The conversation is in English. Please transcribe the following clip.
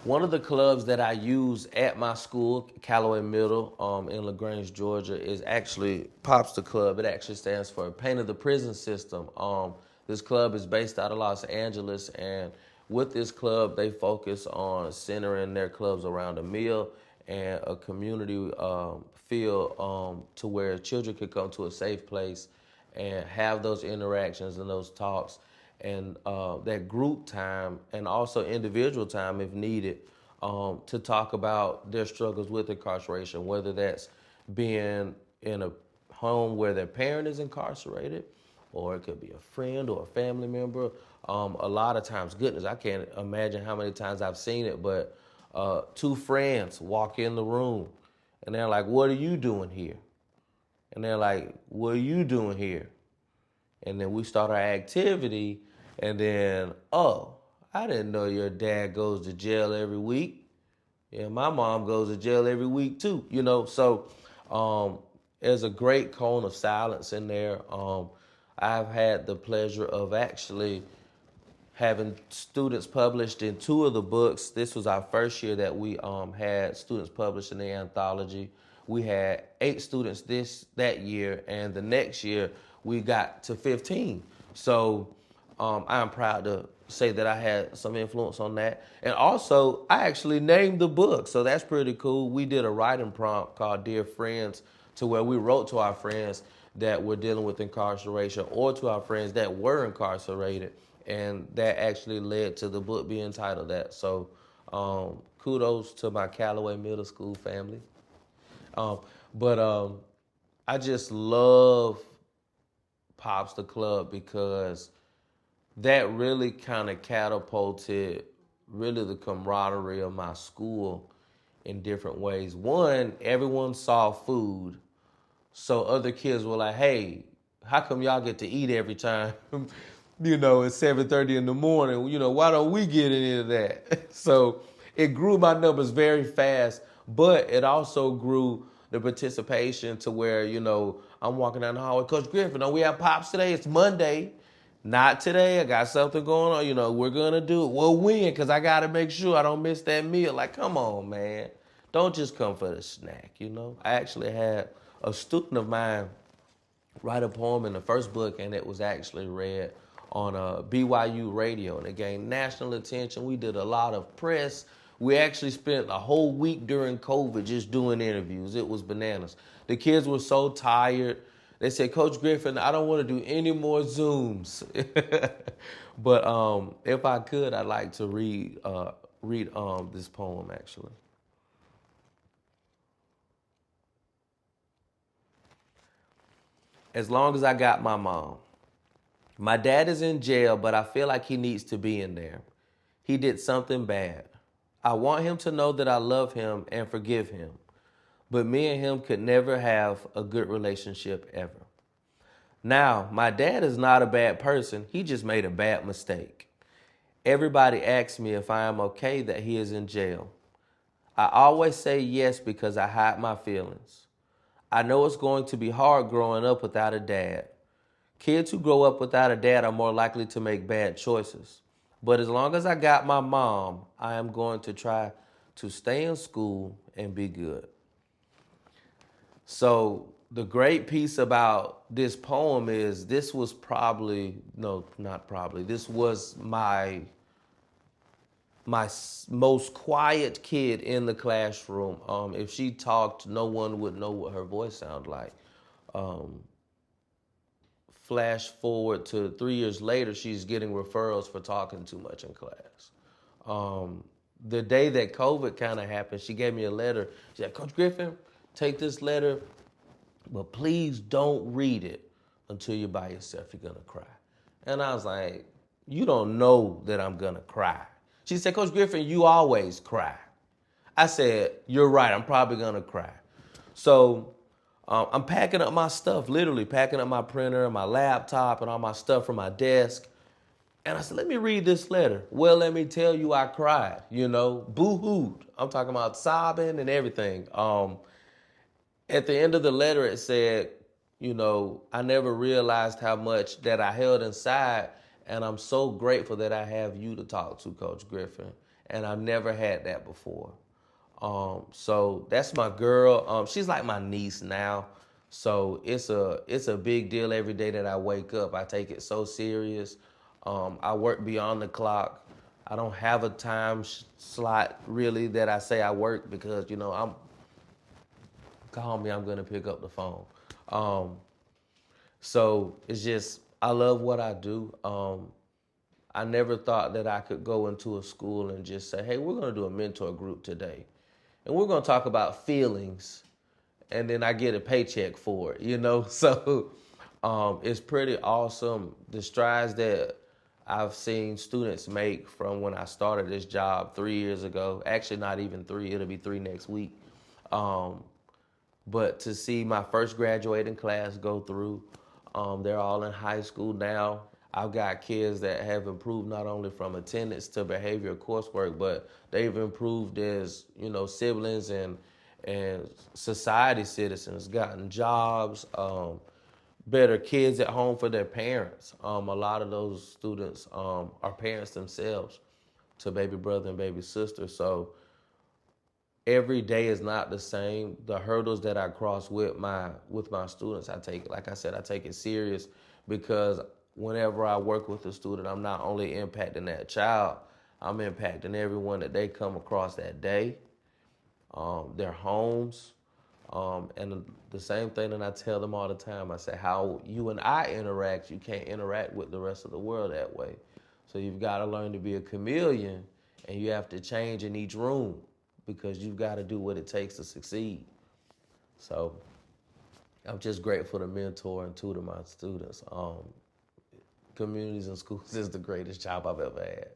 One of the clubs that I use at my school, Callaway Middle, in LaGrange, Georgia, is actually Pops the Club. It actually stands for Pain of the Prison System. This club is based out of Los Angeles, and with this club, they focus on centering their clubs around a meal and a community feel to where children could come to a safe place and have those interactions and those talks and that group time and also individual time if needed to talk about their struggles with incarceration, whether that's being in a home where their parent is incarcerated, or it could be a friend or a family member. A lot of times, goodness, I can't imagine how many times I've seen it, but two friends walk in the room and they're like, "What are you doing here?" And they're like, "What are you doing here?" And then we start our activity, and then, "Oh, I didn't know your dad goes to jail every week. Yeah, my mom goes to jail every week too." So there's a great cone of silence in there. I've had the pleasure of actually having students published in two of the books. This was our first year that we had students published in the anthology. We had 8 students that year, and the next year we got to 15. So I'm proud to say that I had some influence on that. And also, I actually named the book, so that's pretty cool. We did a writing prompt called Dear Friends, to where we wrote to our friends that were dealing with incarceration or to our friends that were incarcerated. And that actually led to the book being titled that. So kudos to my Callaway Middle School family. Um, but I just love Pops the Club because that really kind of catapulted really the camaraderie of my school in different ways. One, everyone saw food. So other kids were like, "Hey, how come y'all get to eat every time?" At 7:30 in the morning. Why don't we get any of that? So it grew my numbers very fast, but it also grew the participation to where, I'm walking down the hallway, "Coach Griffin, don't we have Pops today? It's Monday." "Not today. I got something going on. We're going to do it." "Well, when? Because I got to make sure I don't miss that meal." Like, come on, man. Don't just come for the snack. I actually had a student of mine write a poem in the first book, and it was actually read on BYU radio, and it gained national attention. We did a lot of press. We actually spent a whole week during COVID just doing interviews. It was bananas. The kids were so tired. They said, "Coach Griffin, I don't want to do any more Zooms." But if I could, I'd like to read this poem actually. As long as I got my mom. My dad is in jail, but I feel like he needs to be in there. He did something bad. I want him to know that I love him and forgive him. But me and him could never have a good relationship ever. Now, my dad is not a bad person. He just made a bad mistake. Everybody asks me if I am okay that he is in jail. I always say yes because I hide my feelings. I know it's going to be hard growing up without a dad. Kids who grow up without a dad are more likely to make bad choices. But as long as I got my mom, I am going to try to stay in school and be good. So the great piece about this poem is this was probably, no, not probably, this was my most quiet kid in the classroom. If she talked, no one would know what her voice sounded like. Um, Flash forward to 3 years later, she's getting referrals for talking too much in class. The day that COVID kind of happened, she gave me a letter. She said, "Coach Griffin, take this letter, but please don't read it until you're by yourself. You're going to cry." And I was like, "You don't know that I'm going to cry." She said, "Coach Griffin, you always cry." I said, "You're right. I'm probably going to cry." So I'm packing up my stuff, literally packing up my printer, my laptop, and all my stuff from my desk. And I said, "Let me read this letter." Well, let me tell you, I cried, boo-hooed. I'm talking about sobbing and everything. At the end of the letter, it said, "I never realized how much that I held inside, and I'm so grateful that I have you to talk to, Coach Griffin. and I've never had that before. So that's my girl. She's like my niece now. So it's a big deal every day that I wake up. I take it so serious. I work beyond the clock. I don't have a time slot really that I say I work because I'm call me. I'm gonna pick up the phone. Um, so it's just I love what I do. I never thought that I could go into a school and just say, "Hey, we're gonna do a mentor group today." And we're gonna talk about feelings, and then I get a paycheck for it. So it's pretty awesome. The strides that I've seen students make from when I started this job 3 years ago. Actually, not even three. It'll be three next week. Um, but to see my first graduating class go through, they're all in high school now. I've got kids that have improved not only from attendance to behavioral coursework, but they've improved as siblings and society citizens, gotten jobs, better kids at home for their parents. A lot of those students are parents themselves to baby brother and baby sister. So every day is not the same. The hurdles that I cross with my students, like I said, I take it serious because whenever I work with a student, I'm not only impacting that child, I'm impacting everyone that they come across that day, their homes, and the same thing that I tell them all the time. I say, how you and I interact, you can't interact with the rest of the world that way. So you've got to learn to be a chameleon, and you have to change in each room because you've got to do what it takes to succeed. So I'm just grateful to mentor and tutor my students. Communities and schools is the greatest job I've ever had.